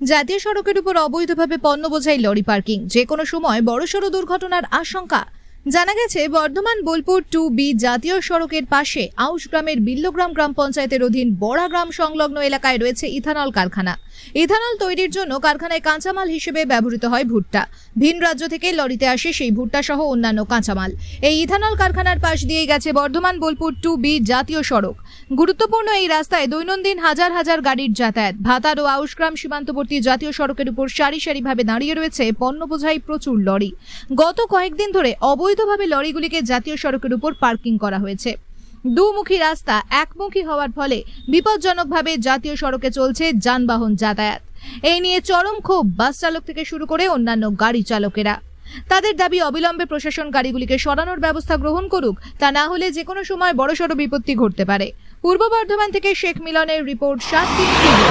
জাতীয় সড়কের উপর অবৈধভাবে পণ্য বোঝাই লরি পার্কিং, যে কোনো সময় বড়সড় দুর্ঘটনার আশঙ্কা। জানা গেছে বর্ধমান বোলপুর 2B জাতীয় সড়কের পাশে আউশ গ্রামের বিল্লগ্রাম গ্রাম পঞ্চায়েতের অধীন বড়া গ্রাম সংলগ্ন এলাকায় রয়েছে ইথানল কারখানা। ইথানল তৈরির জন্য কারখানায় কাঁচামাল হিসেবে ব্যবহৃত হয় ভুট্টা। ভিন রাজ্য থেকে লরিতে আসে সেই ভুট্টা সহ অন্যান্য কাঁচামাল। এই ইথানল কারখানার পাশ দিয়েই গেছে বর্ধমান বোলপুর 2B জাতীয় সড়ক। গুরুত্বপূর্ণ এই রাস্তায় দৈনন্দিন হাজার হাজার গাড়ির যাতায়াত। ভাতার ও আউশগ্রাম সীমান্তবর্তী জাতীয় সড়কের উপর সারি সারিভাবে দাঁড়িয়ে রয়েছে পণ্য বোঝাই প্রচুর লরি। গত কয়েকদিন ধরে অবৈধভাবে লরিগুলিকে জাতীয় সড়কের উপর পার্কিং করা হয়েছে। দুমুখী রাস্তা একমুখী হওয়ার ফলে বিপজ্জনকভাবে জাতীয় সড়কে চলছে যানবাহন যাতায়াত। এই নিয়ে চরম ক্ষোভ বাস চালক থেকে শুরু করে অন্যান্য গাড়ি চালকেরা। তাদের দাবি অবিলম্বে প্রশাসন গাড়িগুলিকে সরানোর ব্যবস্থা গ্রহণ করুক, তা না হলে যে কোনো সময় বড়সড় বিপত্তি ঘটতে পারে। পূর্ব বর্ধমান থেকে শেখ মিলনের রিপোর্ট, 7 দিন টিভি।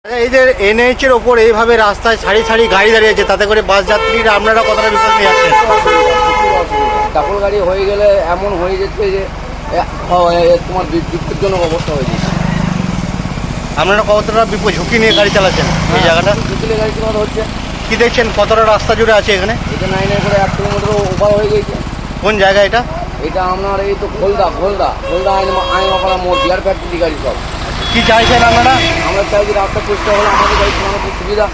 এই যে NH এর ওপর এইভাবে রাস্তায় সারি সারি গাড়ি দাঁড়িয়ে আছে, তাতে করে বাস যাত্রীরা আপনারা কতটা বিপদ নিয়ে যাচ্ছেন? ডাবল গাড়ি হয়ে গেলে এমন হয়ে যাচ্ছে যে তোমার বিপজ্জনক অবস্থা হয়ে যাচ্ছে। আপনারা কতটা বিপদ ঝুঁকি নিয়ে গাড়ি চালাচ্ছেন এই জায়গাটা? বিকেলে গাড়ি চালানো হচ্ছে। কি দেখছেন কতটা রাস্তা জুড়ে আছে এখানে? এটা 9 করে 1 কিলোমিটার ওভার হয়ে গেছে। কোন জায়গা এটা? এটা আপনার এই তো খোলদা আইনপাড়া মোড়, বিয়ার ফ্যাক্টরি গাড়ি সব। কি চাইছেন আপনারা? আমরা চাই যে রাস্তা পরিষ্কার হলে আমাদের গাড়ি চালানোর খুব সুবিধা।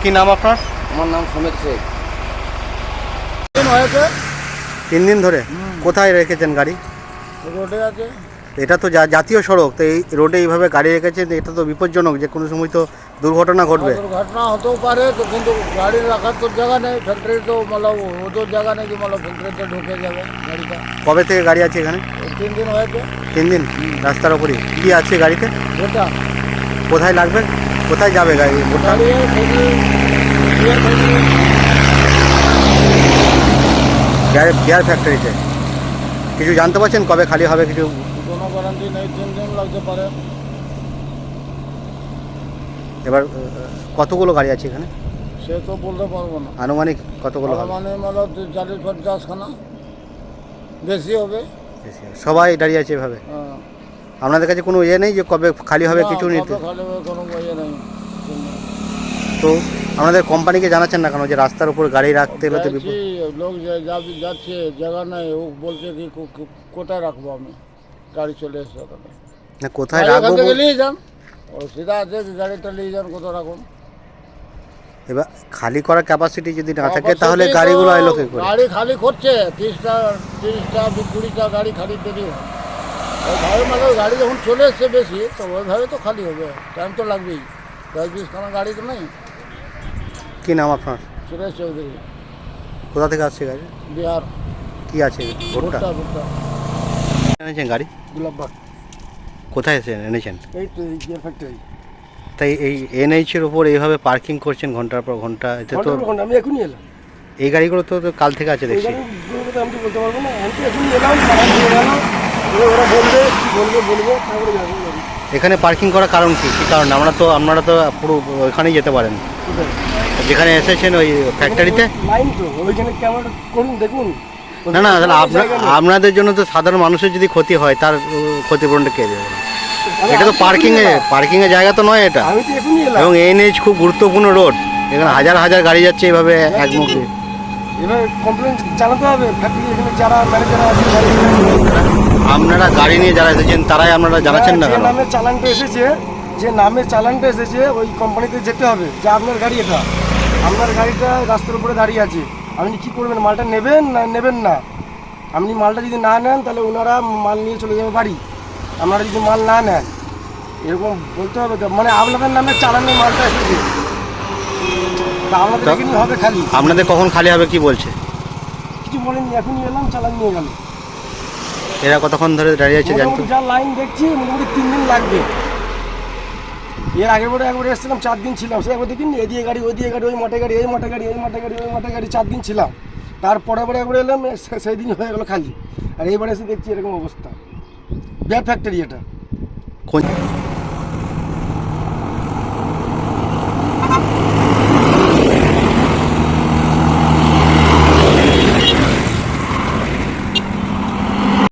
কি নাম আপনার? আমার নাম সমেত শেখ। হয়েছে 3 দিন ধরে কোথায় রেখেছেন গাড়ি? রোডে আছে। এটা তো জাতীয় সড়ক, তো এই রোডে এইভাবে গাড়ি রেখেছেন, এটা তো বিপজ্জনক, যে কোনো সময় তো দুর্ঘটনা ঘটবে। দুর্ঘটনা হতেও পারে তো, কিন্তু গাড়ি রাখার তো জায়গা নেই। ফ্যাক্টরি তো ওদের জায়গা নেই যে ফ্যাক্টরিতে ঢুকে যাবে গাড়িটা। কবে থেকে গাড়ি আছে এখানে? 3 দিন হয়েছে। 3 দিন রাস্তার ওপরই। কি আছে গাড়িতে? ওটা কোথায় লাগবে, কোথায় যাবে গাড়ি? গাড়ি বিয়ার ফ্যাক্টরিতে। কিছু জানতে পারছেন কবে খালি হবে? কিছু কোনো গ্যারান্টি নেই, 3 দিন লাগতে পারে। এবার কতগুলো গাড়ি আছে এখানে সে তো বলতে পারবো না। আনুমানিক? কতগুলো হবে? মানে 40-50 খানা বেশি হবে। সবাই দাঁড়িয়ে আছে এভাবে? হ্যাঁ। আপনাদের কাছে কোনো ইয়ে নেই যে কবে খালি হবে? কিছু না, নিতে কবে খালি হবে কোনো ইয়ে নেই। তো আপনাদের কোম্পানিকে জানাচ্ছেন না কেন যে রাস্তার উপর গাড়ি রাখতে হলে তো বিপদ? যাচ্ছি, লোক যাচ্ছে, জায়গা নেই। ও বলছে কি কোথায় রাখবো আমি? গাড়ি চলে এসছে ওখানে। না, কোথায় রাখবো? নিয়ে যান, ও সিধা আছে, গাড়িটা নিয়ে যান, কোথায় রাখুন। এবার খালি করার ক্যাপাসিটি যদি না থাকে তাহলে গাড়িগুলো এলো কি করে? গাড়ি খালি করছে 30টা 20টা গাড়ি খালি দেরি হয়। ওইভাবে মানে গাড়ি যখন চলে এসছে বেশি, তো ওইভাবে তো খালি হবে, টাইম তো লাগবেই। 10-20 খানা গাড়ি তো নেই। কি নাম আপনার? সুরেশ চৌধুরী। কোথা থেকে আসছে গাড়ি? বিহার। কি আছে? ভুট্টা ভুট্টা এনেছেন গাড়ি? গোলাপবাগ। কোথায় এনেছেন? এই তো এই ফ্যাক্টরি। তাই এই NH এর উপর এইভাবে পার্কিং করছেন ঘন্টার পর ঘন্টা, এতে তো আমি এখনই এলাম। এই গাড়িগুলো তো কাল থেকে আছে দেখছি। আমি তো বলতে পারবো না, আমি তো এখনই এলাম। ওরা বলবে তারপরে যাবো। এখানে পার্কিং করার কারণ কি? কী কারণ? আপনারা তো পুরো ওইখানেই যেতে পারেন যেখানে এসেছেন, ওই ফ্যাক্টরিতে। লাইন তো ওইখানে ক্যামেরা করুন, দেখুন। না না, তাহলে আপনাদের জন্য তো সাধারণ মানুষের যদি ক্ষতি হয়, তার ক্ষতিপূরণটা কে দেবে? এটা তো পার্কিং এর জায়গা তো নয় এটা। আমি তো এখনই এলাম। এবং NH খুব গুরুত্বপূর্ণ রোড, এখানে হাজার হাজার গাড়ি যাচ্ছে এইভাবে একমুখী। এবার কমপ্লেন জানাতে হবে ফ্যাক্টরি, এখানে যারা ম্যানেজার আছে। আপনারা গাড়ি নিয়ে যারা এসেছেন তারাই আপনারা জানাচ্ছেন না যে কেন? নামে চালানটা এসেছে ওই কোম্পানিতে যেতে হবে যে আপনার গাড়ি এটা, আপনার গাড়িটা রাস্তার উপরে দাঁড়িয়ে আছে, আপনি কি করবেন? মালটা নেবেন না নেবেন না? আপনি মালটা যদি না নেন তাহলে ওনারা মাল নিয়ে চলে যাবে বাড়ি। আপনারা যদি মাল না নেন, এরকম বলতে হবে তো। মানে আপনাদের নামে চালানের মালটা এসেছে, তা আপনাদের এখানে হবে খালি। আপনাদের কখন খালি হবে কি বলছে? কিছু বলেননি, এখনই এলাম, চালান নিয়ে গেল। এরা কতক্ষণ ধরে দাঁড়িয়ে আছে জানতো? যা লাইন দেখছি মোটামুটি 3 দিন লাগবে। এর আগের বড় একবার এসেছিলাম, 4 দিন ছিলাম। সে একবার দেখিনি, এদিকে গাড়ি ওইদিকে গাড়ি, ওই মাঠে গাড়ি, এই মাঠে গাড়ি, এই মাঠে গাড়ি, ওই মাঠে গাড়ি, 4 দিন ছিলাম। তারপরে একবার এলাম, সেই দিন হয়ে গেল খালি। আর এইবার এসে দেখছি এরকম অবস্থা। বিয়ার ফ্যাক্টরি এটা। কোন